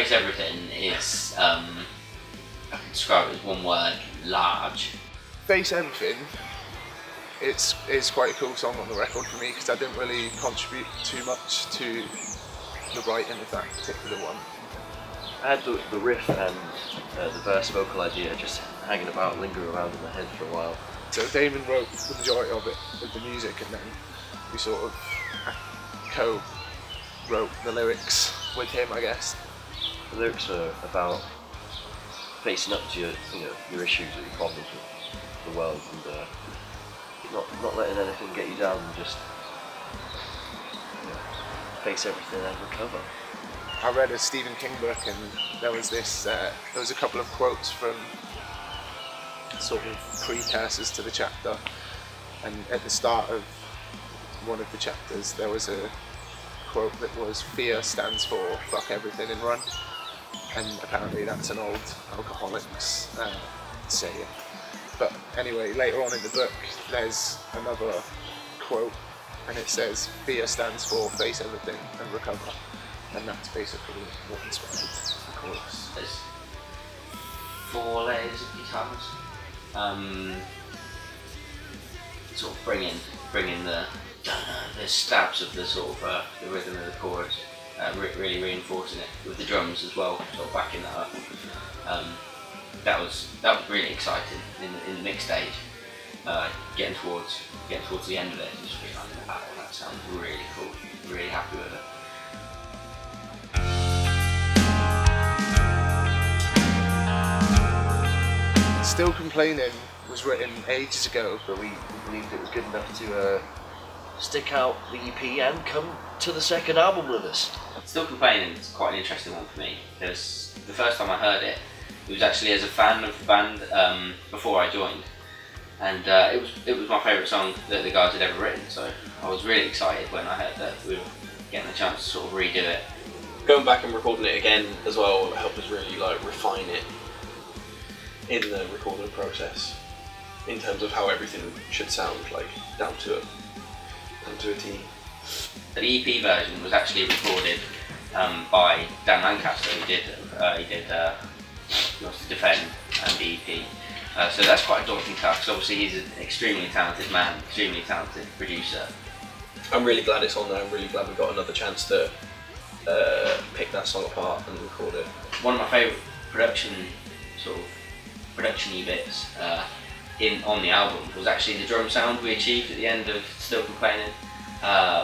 Face Everything is, I can describe it as one word: large. Face Everything, it's quite a cool song on the record for me because I didn't really contribute too much to the writing of that particular one. I had the riff and the verse vocal idea just hanging about, lingering around in my head for a while. So Damon wrote the majority of it, with the music, and then we sort of co-wrote the lyrics with him, I guess. The lyrics are about facing up to your issues or your problems with the world, and not letting anything get you down, and just face everything and recover. I read a Stephen King book, and there was a couple of quotes from sort of precursors to the chapter, and at the start of one of the chapters there was a quote that was "Fear stands for fuck everything and run," and apparently that's an old Alcoholics saying. But anyway, later on in the book there's another quote, and it says "Fear stands for face everything and recover," and that's basically what inspired the chorus. There's 4 layers of guitars. Sort of bringing the stabs of the sort of the rhythm of the chorus, really reinforcing it with the drums as well, sort of backing that up. That was really exciting in the mix stage. Getting towards the end of it, just realising, wow, that sounds really cool. Really happy with it. Still Complaining was written ages ago, but we believed it was good enough to stick out the EP and come to the second album with us. Still Complaining is quite an interesting one for me, because the first time I heard it, it was actually as a fan of the band before I joined, and it was my favourite song that the guys had ever written, so I was really excited when I heard that we were getting a chance to sort of redo it. Going back and recording it again as well helped us really refine it in the recording process, in terms of how everything should sound, down to a T. The EP version was actually recorded by Dan Lancaster, who did Defend and the EP. So that's quite a daunting task, because obviously he's an extremely talented man, extremely talented producer. I'm really glad it's on there. I'm really glad we got another chance to pick that song apart and record it. One of my favourite production-y bits on the album was actually the drum sound we achieved at the end of Still Complaining,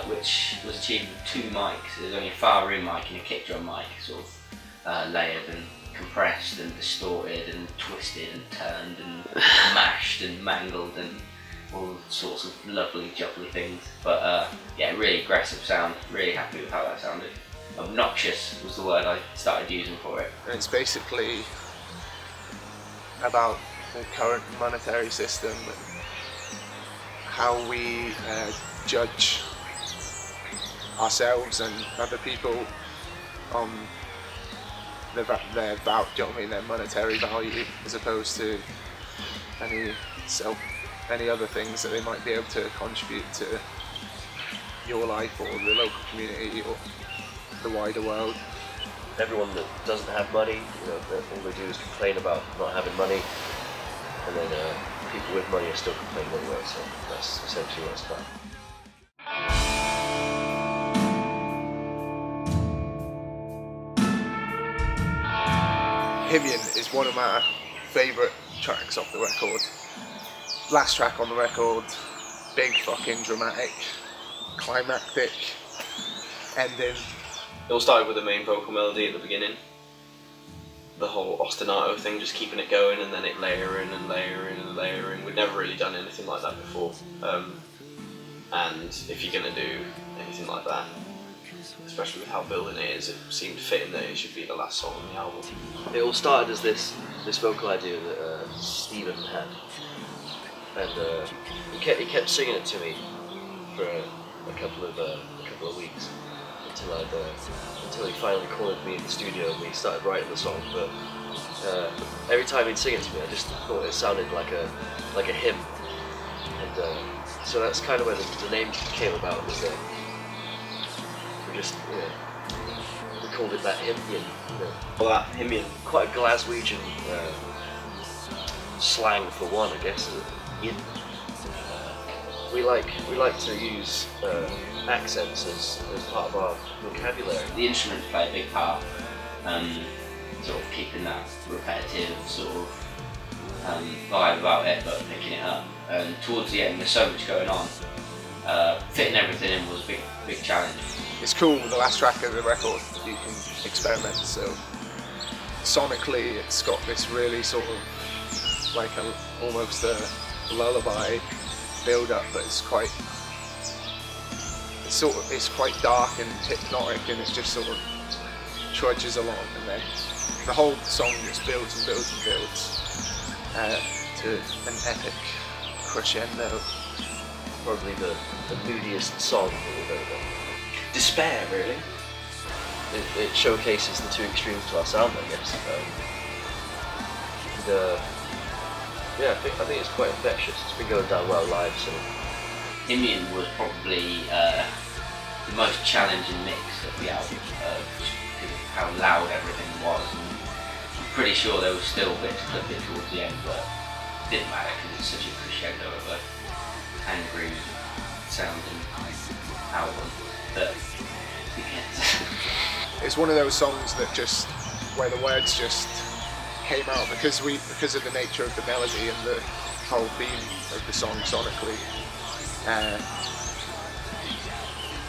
which was achieved with 2 mics. There's only a far room mic and a kick drum mic, sort of layered and compressed and distorted and twisted and turned and mashed and mangled and all sorts of lovely jubbly things. But yeah, really aggressive sound, really happy with how that sounded. Obnoxious was the word I started using for it. and it's basically about the current monetary system and how we judge ourselves and other people on their value, do you know what I mean, their monetary value, as opposed to any other things that they might be able to contribute to your life or the local community or the wider world. Everyone that doesn't have money, all they do is complain about not having money, and then people with money are still complaining anyway, so that's essentially what it's about. Hivian is one of my favourite tracks off the record. Last track on the record, big fucking dramatic, climactic ending. It all started with the main vocal melody at the beginning. The whole ostinato thing, just keeping it going, and then it layering and layering and layering. We'd never really done anything like that before. And if you're going to do anything like that, especially with how building it is, it seemed fitting that it should be the last song on the album. It all started as this vocal idea that Stephen had, and he kept singing it to me for a couple of weeks until he finally cornered me in the studio and we started writing the song. But every time he'd sing it to me, I just thought it sounded like a hymn, and so that's kind of where the name came about. Was that we're just we called it that Hymnian, you know, Well, that Hymnian. quite a Glaswegian slang for one, I guess. Yin. We like to use accents as part of our vocabulary. The instruments play a big part, sort of keeping that repetitive sort of vibe about it, but picking it up. And towards the end, there's so much going on. Fitting everything in was a big challenge. It's cool with the last track of the record, you can experiment. So sonically, it's got this really sort of like almost a lullaby build up, but it's quite dark and hypnotic, and it just sort of trudges along, and then the whole song just builds and builds and builds to an epic crescendo. Probably the moodiest song that we've ever done. Despair, really. It showcases the two extremes to our sound, I guess. Yeah, I think it's quite infectious. It's been going down well live, so. Hymnian was probably the most challenging mix of the album, just because of how loud everything was. And I'm pretty sure there was still bits clipped in towards the end, but it didn't matter because it's such a crescendo of a angry sounding album that you can't. It's one of those songs that just, where the words just came out because of the nature of the melody and the whole theme of the song sonically.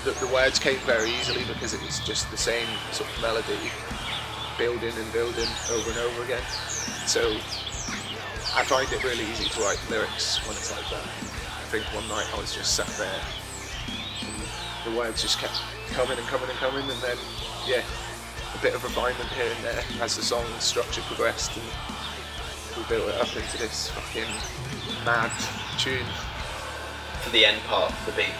The words came very easily because it was just the same sort of melody, building and building over and over again. So I find it really easy to write lyrics when it's like that. I think one night I was just sat there and the words just kept coming and coming and coming, and then yeah, a bit of refinement here and there as the song structure progressed, and we built it up into this fucking mad tune. For the end part, the big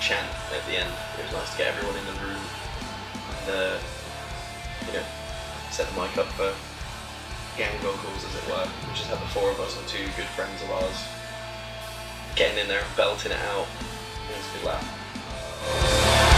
chant at the end, it was nice to get everyone in the room and set the mic up for gang vocals, as it were. We just had the four of us and two good friends of ours getting in there and belting it out. It was a good laugh.